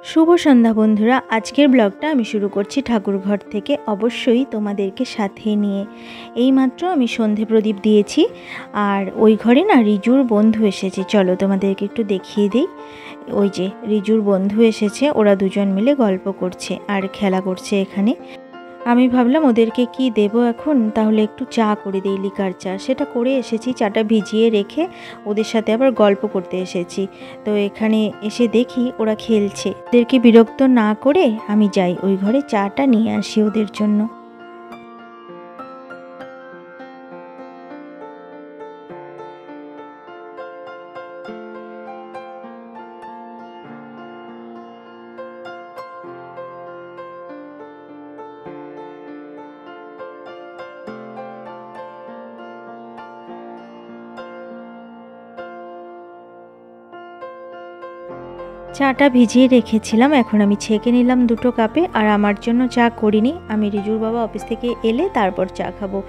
शुभ सन्ध्या बंधुरा आजकेर ब्लगटा आमी शुरू करछि ठाकुरघर थेके अवश्यई तोमादेरके साथे निये। एइमात्र आमी सन्धे प्रदीप दिएछि आर ओई घरे ना रिजुर बंधु एसेছে, चलो तोमादेरके एकटु देखिए देई। ओई जे रिजुर बंधु एसेছে, ओरा दुजन मिले गल्प करছে আর খেলা করছে এখানে। আমি ভাবলাম ওদেরকে কি দেব এখন, তাহলে একটু চা করে দেই, লিকার চা। সেটা করে এসেছি, চাটা ভিজিয়ে রেখে ওদের সাথে আবার গল্প করতে এসেছি। তো এখানে এসে দেখি ওরা খেলছে। ওদেরকে বিরক্ত না করে আমি যাই ওই ঘরে চাটা নিয়ে আসি ওদের জন্য। চাটা ভিজিয়ে রেখেছিলাম, এখন আমি ছেঁকে নিলাম দুটো কাপে। আর আমার জন্য চা করিনি, আমি রিজুর বাবা অফিস থেকে এলে তারপর চা খাবো।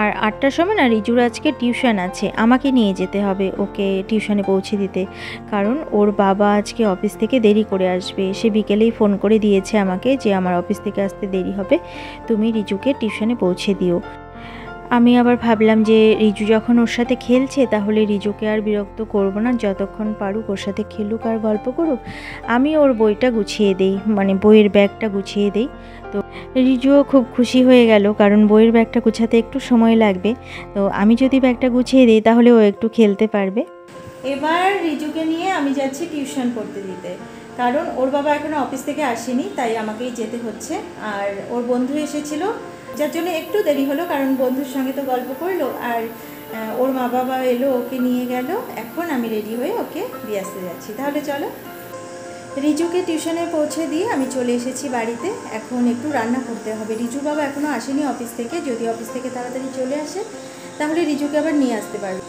আর 8টার সময় না রিজুর আজকে টিউশন আছে, আমাকে নিয়ে যেতে হবে ওকে টিউশনে পৌঁছে দিতে, কারণ ওর বাবা আজকে অফিস থেকে দেরি করে আসবে। সে বিকেলেই ফোন করে দিয়েছে আমাকে যে আমার অফিস থেকে আসতে দেরি হবে, তুমি রিজুকে টিউশনে পৌঁছে দিও। আমি আবার ভাবলাম যে রিজু যখন ওর সাথে খেলছে তাহলে রিজুকে আর বিরক্ত করব না, যতক্ষণ পারুক ওর সাথে খেলুক আর গল্প করুক। আমি ওর বইটা গুছিয়ে দেই, মানে বইয়ের ব্যাগটা গুছিয়ে দেই। তো রিজুও খুব খুশি হয়ে গেল, কারণ বইয়ের ব্যাগটা গুছাতে একটু সময় লাগবে। তো আমি যদি ব্যাগটা গুছিয়ে দিই তাহলে ও একটু খেলতে পারবে। এবার রিজুকে নিয়ে আমি যাচ্ছি টিউশন পড়তে দিতে, কারণ ওর বাবা এখনো অফিস থেকে আসেনি, তাই আমাকেই যেতে হচ্ছে। আর ওর বন্ধু এসেছিল, যার জন্য একটু দেরি হলো, কারণ বন্ধুর সঙ্গে তো গল্প করলো আর ওর মা বাবা এলো, ওকে নিয়ে গেল। এখন আমি রেডি হয়ে ওকে দিয়ে আসতে যাচ্ছি। তাহলে চলো। রিজুকে টিউশনে পৌঁছে দিয়ে আমি চলে এসেছি বাড়িতে। এখন একটু রান্না করতে হবে। রিজুর বাবা এখনও আসেনি অফিস থেকে, যদি অফিস থেকে তাড়াতাড়ি চলে আসে তাহলে রিজুকে আবার নিয়ে আসতে পারবে।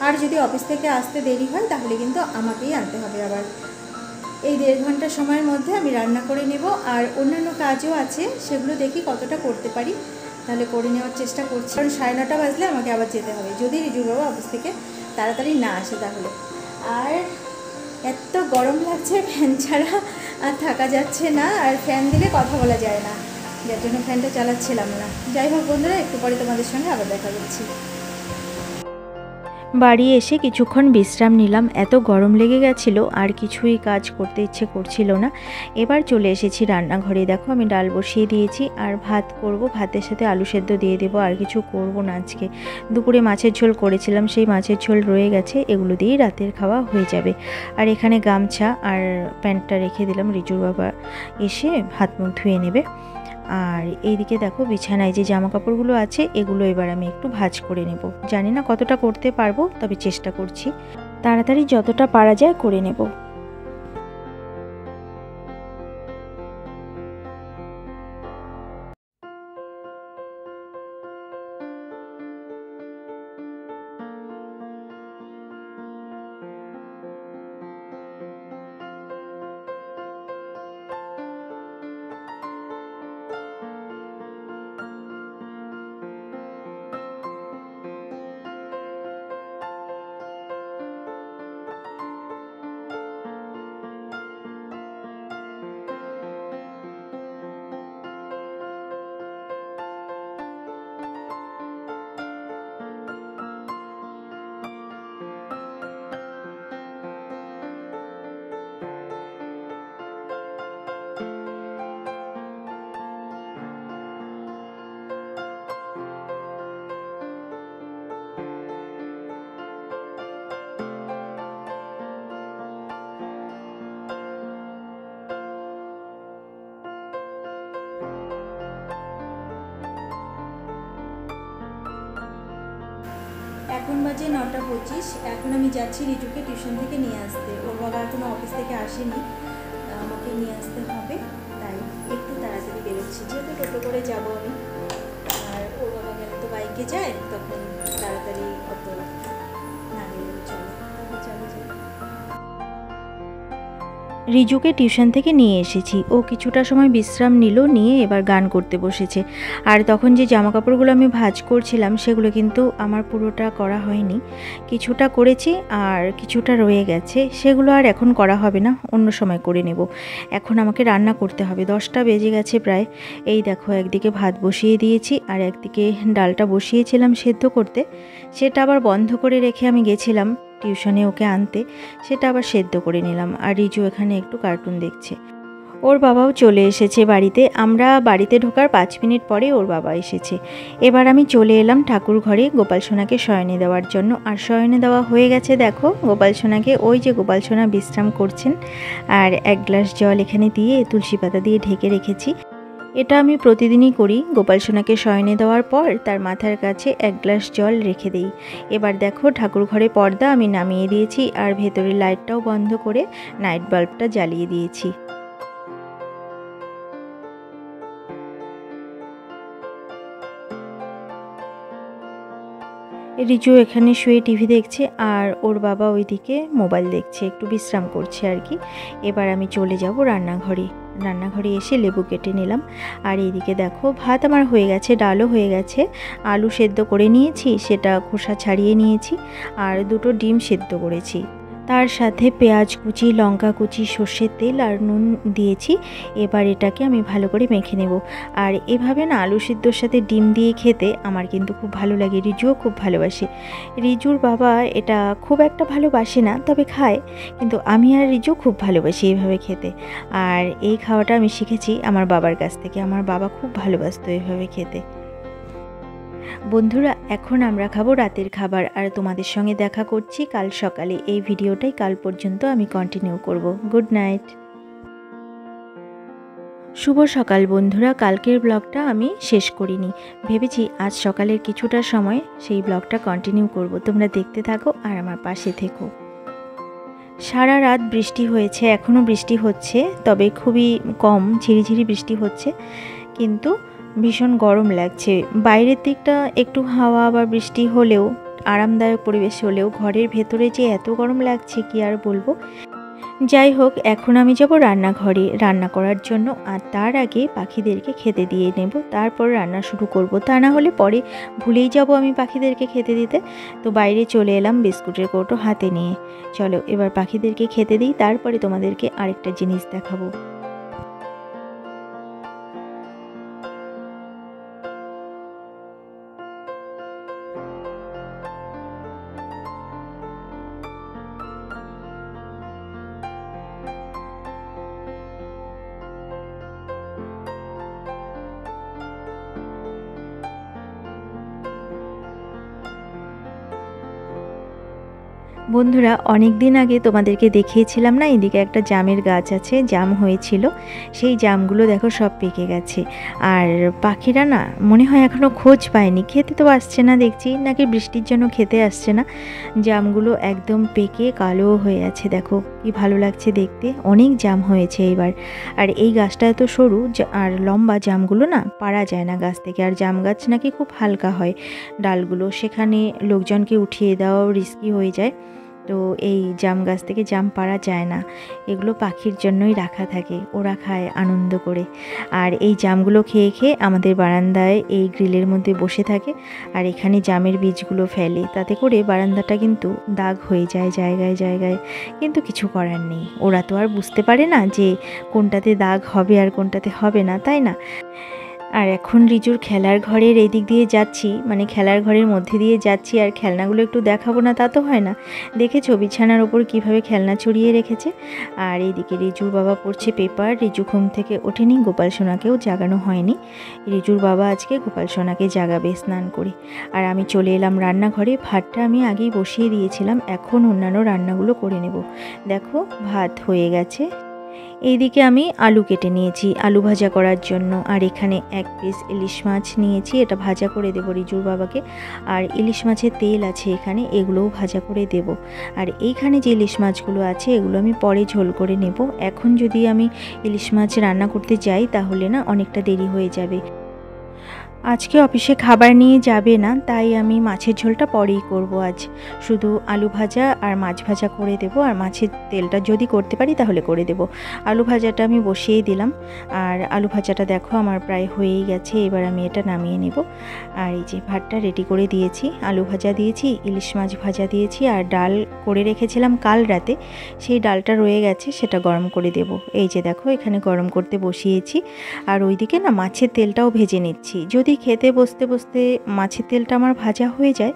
আর যদি অফিস থেকে আসতে দেরি হয় তাহলে কিন্তু আমাকেই আনতে হবে আবার। এই 1.5 ঘন্টা সময়ের মধ্যে আমি রান্না করে নেব। আর অন্যান্য কাজও আছে, সেগুলো দেখি কতটা করতে পারি, তাহলে করে নেওয়ার চেষ্টা করছি। কারণ 9:30 বাজলে আমাকে আবার যেতে হবে, যদি রিজুর বাবা অফিস থেকে তাড়াতাড়ি না আসে তাহলে। আর এত গরম লাগছে, ফ্যান ছাড়া আর থাকা যাচ্ছে না, আর ফ্যান দিলে কথা বলা যায় না, যার জন্য ফ্যানটা চালাচ্ছিলাম না। যাই হোক বন্ধুরা, একটু পরে তোমাদের সঙ্গে আবার দেখা করছি। বাড়ি এসে কিছুক্ষণ বিশ্রাম নিলাম, এত গরম লেগে গেছিলো আর কিছুই কাজ করতে ইচ্ছে করছিল না। এবার চলে এসেছি রান্নাঘরে। দেখো আমি ডাল বসিয়ে দিয়েছি আর ভাত করব, ভাতের সাথে আলু সেদ্ধ দিয়ে দেবো, আর কিছু করব না আজকে। দুপুরে মাছের ঝোল করেছিলাম, সেই মাছের ঝোল রয়ে গেছে, এগুলো দিয়েই রাতের খাওয়া হয়ে যাবে। আর এখানে গামছা আর প্যান্টটা রেখে দিলাম, রিজুর বাবা এসে হাত মুখ ধুয়ে নেবে। আর এইদিকে দেখো বিছানায় যে জামা কাপড়গুলো আছে এগুলো এবার আমি একটু ভাঁজ করে নেব। জানি না কতটা করতে পারবো, তবে চেষ্টা করছি তাড়াতাড়ি যতটা পারা যায় করে নেব। এখন বাজে 9:25। এখন আমি যাচ্ছি রিজুকে টিউশন থেকে নিয়ে আসতে। ওর বাবা এখনও অফিস থেকে আসেনি, আমাকে নিয়ে আসতে হবে, তাই একটু তাড়াতাড়ি বেরোচ্ছি, যেহেতু টোটো করে যাব আমি। আর ওর বাবা গেলে তো বাইকে যায়, তখন তাড়াতাড়ি অত না গেলে চলে। চলো চলো। রিজুকে টিউশন থেকে নিয়ে এসেছি। ও কিছুটা সময় বিশ্রাম নিল, নিয়ে এবার গান করতে বসেছে। আর তখন যে জামা কাপড়গুলো আমি ভাঁজ করছিলাম সেগুলো কিন্তু আমার পুরোটা করা হয়নি, কিছুটা করেছি আর কিছুটা রয়ে গেছে, সেগুলো আর এখন করা হবে না, অন্য সময় করে নেব। এখন আমাকে রান্না করতে হবে, 10টা বেজে গেছে প্রায়। এই দেখো একদিকে ভাত বসিয়ে দিয়েছি আর একদিকে ডালটা বসিয়েছিলাম সেদ্ধ করতে, সেটা আবার বন্ধ করে রেখে আমি গেছিলাম টিউশনে ওকে আনতে, সেটা আবার সেদ্ধ করে নিলাম। আর রিজু এখানে একটু কার্টুন দেখছে। ওর বাবাও চলে এসেছে বাড়িতে। আমরা বাড়িতে ঢোকার 5 মিনিট পরে ওর বাবা এসেছে। এবার আমি চলে এলাম ঠাকুর ঘরে গোপাল সোনাকে শয়নে দেওয়ার জন্য। আর শয়নে দেওয়া হয়ে গেছে, দেখো গোপাল সোনাকে। ওই যে গোপাল সোনা বিশ্রাম করছেন। আর 1 গ্লাস জল এখানে দিয়ে তুলসী পাতা দিয়ে ঢেকে রেখেছি। এটা আমি প্রতিদিনই করি। গোপাল সোনাকে শয়নে দেওয়ার পর তার মাথার কাছে 1 গ্লাস জল রেখে দেই। এবার দেখো ঠাকুর ঘরে পর্দা আমি নামিয়ে দিয়েছি আর ভেতরের লাইটটাও বন্ধ করে নাইট বাল্বটা জ্বালিয়ে দিয়েছি। রিজু এখানে শুয়ে টিভি দেখছে আর ওর বাবা ওইদিকে মোবাইল দেখছে, একটু বিশ্রাম করছে আর কি। এবার আমি চলে যাব রান্নাঘরে। রান্নাঘরে এসে লেবু কেটে নিলাম। আর এইদিকে দেখো ভাত আমার হয়ে গেছে, ডালও হয়ে গেছে, আলু সেদ্ধ করে নিয়েছি, সেটা খোসা ছাড়িয়ে নিয়েছি, আর 2টো ডিম সেদ্ধ করেছি। তার সাথে পেঁয়াজ কুচি, লঙ্কা কুচি, সর্ষের তেল আর নুন দিয়েছি। এবার এটাকে আমি ভালো করে মেখে নেব। আর এভাবে না আলু সিদ্ধর সাথে ডিম দিয়ে খেতে আমার কিন্তু খুব ভালো লাগে, রিজুও খুব ভালোবাসে। রিজুর বাবা এটা খুব একটা ভালোবাসে না, তবে খায়, কিন্তু আমি আর রিজু খুব ভালোবাসি এইভাবে খেতে। আর এই খাওয়াটা আমি শিখেছি আমার বাবার কাছ থেকে। আমার বাবা খুব ভালোবাসতো এইভাবে খেতে। বন্ধুরা, এখন আমরা খাবো রাতের খাবার, আর তোমাদের সঙ্গে দেখা করছি কাল সকালে। এই ভিডিওটাই কাল পর্যন্ত আমি কন্টিনিউ করব। Good night. শুভ সকাল বন্ধুরা। কালকের ব্লগটা আমি শেষ করিনি, ভেবেছি আজ সকালের কিছুটা সময় সেই ব্লগটা কন্টিনিউ করব। তোমরা দেখতে থাকো আর আমার পাশে থেকো। সারা রাত বৃষ্টি হয়েছে, এখনও বৃষ্টি হচ্ছে, তবে খুবই কম, ঝিরিঝিরি বৃষ্টি হচ্ছে, কিন্তু ভীষণ গরম লাগছে। বাইরের দিকটা একটু হাওয়া বা বৃষ্টি হলেও, আরামদায়ক পরিবেশ হলেও, ঘরের ভেতরে যে এত গরম লাগছে কি আর বলবো। যাই হোক, এখন আমি যাব রান্নাঘরে রান্না করার জন্য। আর তার আগে পাখিদেরকে খেতে দিয়ে নেব, তারপর রান্না শুরু করব। তা না হলে পরে ভুলেই যাব আমি পাখিদেরকে খেতে দিতে। তো বাইরে চলে এলাম বিস্কুটের কৌটো হাতে নিয়ে। চলো এবার পাখিদেরকে খেতে দিই, তারপরে তোমাদেরকে আরেকটা জিনিস দেখাবো। বন্ধুরা, অনেক দিন আগে তোমাদেরকে দেখিয়েছিলাম না, এদিকে একটা জামের গাছ আছে, জাম হয়েছিল, সেই জামগুলো দেখো সব পেকে গেছে। আর পাখিরা না মনে হয় এখনও খোঁজ পায়নি, খেতে তো আসছে না দেখছি, নাকি বৃষ্টির জন্য খেতে আসছে না। জামগুলো একদম পেকে কালো হয়ে আছে, দেখো কি ভালো লাগছে দেখতে। অনেক জাম হয়েছে এবার। আর এই গাছটা এত সরু আর লম্বা, জামগুলো না পারা যায় না গাছ থেকে। আর জাম গাছ নাকি খুব হালকা হয় ডালগুলো, সেখানে লোকজনকে উঠিয়ে দেওয়াও রিস্কি হয়ে যায়। তো এই জাম গাছ থেকে জাম পাড়া যায় না, এগুলো পাখির জন্যই রাখা থাকে, ওরা খায় আনন্দ করে। আর এই জামগুলো খেয়ে খেয়ে আমাদের বারান্দায় এই গ্রিলের মধ্যে বসে থাকে, আর এখানে জামের বীজগুলো ফেলে, তাতে করে বারান্দাটা কিন্তু দাগ হয়ে যায় জায়গায় জায়গায়। কিন্তু কিছু করার নেই, ওরা তো আর বুঝতে পারে না যে কোনটাতে দাগ হবে আর কোনটাতে হবে না, তাই না? আর এখন রিজুর খেলার ঘরের এই দিক দিয়ে যাচ্ছি, মানে খেলার ঘরের মধ্যে দিয়ে যাচ্ছি, আর খেলনাগুলো একটু দেখাবো না তা তো হয় না। দেখেছো বিছানার ওপর কিভাবে খেলনা ছড়িয়ে রেখেছে। আর এইদিকে রিজুর বাবা পড়ছে পেপার। রিজু ঘুম থেকে ওঠেনি, গোপাল সোনাকেও জাগানো হয়নি। রিজুর বাবা আজকে গোপাল সোনাকে জাগাবে স্নান করে। আর আমি চলে এলাম রান্নাঘরে। ভাতটা আমি আগেই বসিয়ে দিয়েছিলাম, এখন অন্যান্য রান্নাগুলো করে নেব। দেখো ভাত হয়ে গেছে। এইদিকে আমি আলু কেটে নিয়েছি আলু ভাজা করার জন্য। আর এখানে 1 পিস ইলিশ মাছ নিয়েছি, এটা ভাজা করে দেবো রিজুর বাবাকে। আর ইলিশ মাছের তেল আছে এখানে, এগুলোও ভাজা করে দেব। আর এইখানে যে ইলিশ মাছগুলো আছে এগুলো আমি পরে ঝোল করে নেব। এখন যদি আমি ইলিশ মাছ রান্না করতে যাই তাহলে না অনেকটা দেরি হয়ে যাবে। আজকে অফিসে খাবার নিয়ে যাবে না, তাই আমি মাছের ঝোলটা পরেই করব। আজ শুধু আলু ভাজা আর মাছ ভাজা করে দেব, আর মাছের তেলটা যদি করতে পারি তাহলে করে দেব। আলু ভাজাটা আমি বসিয়ে দিলাম, আর আলু ভাজাটা দেখো আমার প্রায় হয়েই গেছে। এবার আমি এটা নামিয়ে নেব। আর এই যে ভাতটা রেডি করে দিয়েছি, আলু ভাজা দিয়েছি, ইলিশ মাছ ভাজা দিয়েছি, আর ডাল করে রেখেছিলাম কাল রাতে, সেই ডালটা রয়ে গেছে, সেটা গরম করে দেব। এই যে দেখো এখানে গরম করতে বসিয়েছি, আর ওইদিকে না মাছের তেলটাও ভেজে নিচ্ছি। যদি খেতে বসতে বসতে মাছের তেলটা আমার ভাজা হয়ে যায়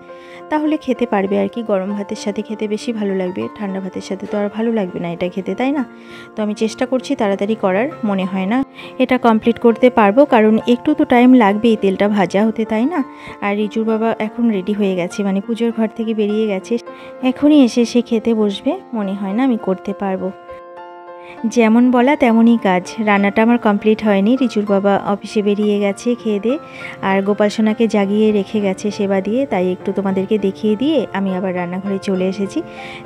তাহলে খেতে পারবে আর কি, গরম ভাতের সাথে খেতে বেশি ভালো লাগবে, ঠান্ডা ভাতের সাথে তো আর ভালো লাগবে না এটা খেতে, তাই না? তো আমি চেষ্টা করছি তাড়াতাড়ি করার, মনে হয় না এটা কমপ্লিট করতে পারবো, কারণ একটু তো টাইম লাগবে এই তেলটা ভাজা হতে, তাই না? আর রিজুর বাবা এখন রেডি হয়ে গেছে, মানে পুজোর ঘর থেকে বেরিয়ে গেছে, এখনই এসে সে খেতে বসবে, মনে হয় না আমি করতে পারবো। যেমন বলা তেমনই কাজ, রান্নাটা আমার কমপ্লিট হয়নি। রিজুর বাবা অফিসে বেরিয়ে গেছে খেয়ে দিয়ে, আর গোপাল সোনাকে জাগিয়ে রেখে গেছে সেবা দিয়ে, তাই একটু তোমাদেরকে দেখিয়ে দিয়ে আমি আবার রান্নাঘরে চলে এসেছি।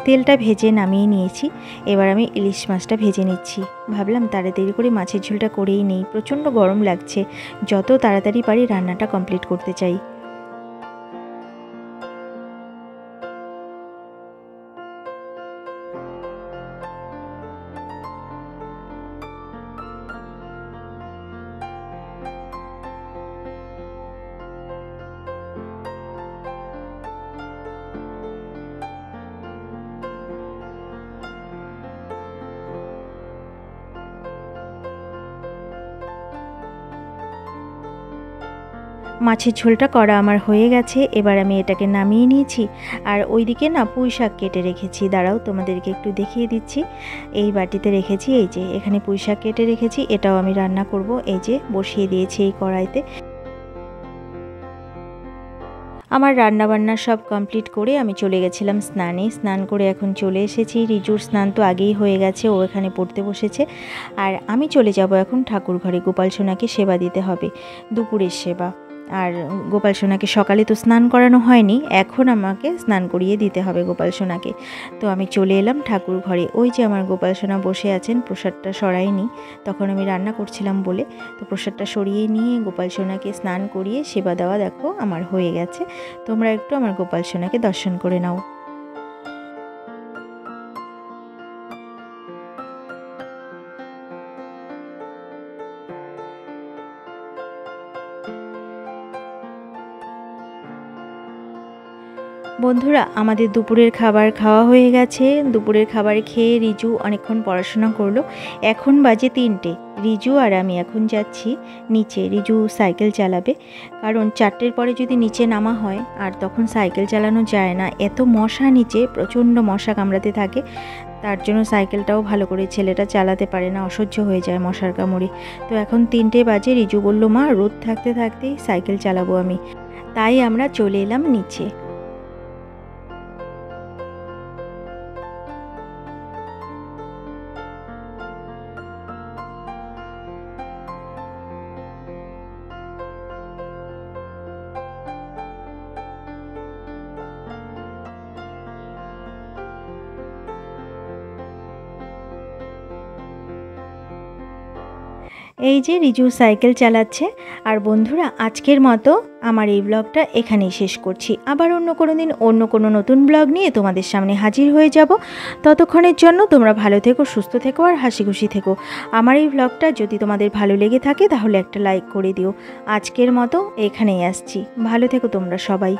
তেলটা ভেজে নামিয়ে নিয়েছি, এবার আমি ইলিশ মাছটা ভেজে নিচ্ছি। ভাবলাম তাড়াতাড়ি করে মাছের ঝোলটা করেই নেই, প্রচণ্ড গরম লাগছে, যত তাড়াতাড়ি পারি রান্নাটা কমপ্লিট করতে চাই। মাছের ঝোলটা করা আমার হয়ে গেছে, এবার আমি এটাকে নামিয়ে নিয়েছি। আর ওইদিকে না পুঁই শাক কেটে রেখেছি, দাঁড়াও তোমাদেরকে একটু দেখিয়ে দিচ্ছি। এই বাটিতে রেখেছি, এই যে এখানে পুঁই শাক কেটে রেখেছি, এটাও আমি রান্না করব। এই যে বসিয়ে দিয়েছি এই কড়াইতে। আমার রান্নাবান্না সব কমপ্লিট করে আমি চলে গেছিলাম স্নানে, স্নান করে এখন চলে এসেছি। রিজুর স্নান তো আগেই হয়ে গেছে, ও এখানে পড়তে বসেছে, আর আমি চলে যাব এখন ঠাকুর ঘরে। গোপাল সোনাকে সেবা দিতে হবে, দুপুরের সেবা। আর গোপাল সোনাকে সকালে তো স্নান করানো হয়নি, এখন আমাকে স্নান করিয়ে দিতে হবে গোপাল সোনাকে। তো আমি চলে এলাম ঠাকুর ঘরে। ওই যে আমার গোপাল সোনা বসে আছেন, প্রসাদটা সরাইনি, তখন আমি রান্না করছিলাম বলে, তো প্রসাদটা সরিয়ে নিয়ে গোপাল সোনাকে স্নান করিয়ে সেবা দেওয়া দেখো আমার হয়ে গেছে। তোমরা একটু আমার গোপাল সোনাকে দর্শন করে নাও। বন্ধুরা, আমাদের দুপুরের খাবার খাওয়া হয়ে গেছে। দুপুরের খাবার খেয়ে রিজু অনেকক্ষণ পড়াশোনা করলো। এখন বাজে 3টে। রিজু আর আমি এখন যাচ্ছি নিচে। রিজু সাইকেল চালাবে, কারণ 4টের পরে যদি নিচে নামা হয় আর তখন সাইকেল চালানো যায় না, এত মশা নিচে, প্রচণ্ড মশা কামড়াতে থাকে। তার জন্য সাইকেলটাও ভালো করে ছেলেটা চালাতে পারে না, অসহ্য হয়ে যায় মশার কামড়ে। তো এখন 3টে বাজে। রিজু বলল, মা রোদ থাকতে থাকতেই সাইকেল চালাবো আমি, তাই আমরা চলে এলাম নিচে। এই যে রিজু সাইকেল চালাচ্ছে। আর বন্ধুরা, আজকের মতো আমার এই ব্লগটা এখানেই শেষ করছি। আবার অন্য কোনো দিন অন্য কোনো নতুন ব্লগ নিয়ে তোমাদের সামনে হাজির হয়ে যাব। ততক্ষণের জন্য তোমরা ভালো থেকো, সুস্থ থেকো, আর হাসি খুশি থেকো। আমার এই ব্লগটা যদি তোমাদের ভালো লেগে থাকে তাহলে একটা লাইক করে দিও। আজকের মতো এখানেই আসছি, ভালো থেকো তোমরা সবাই।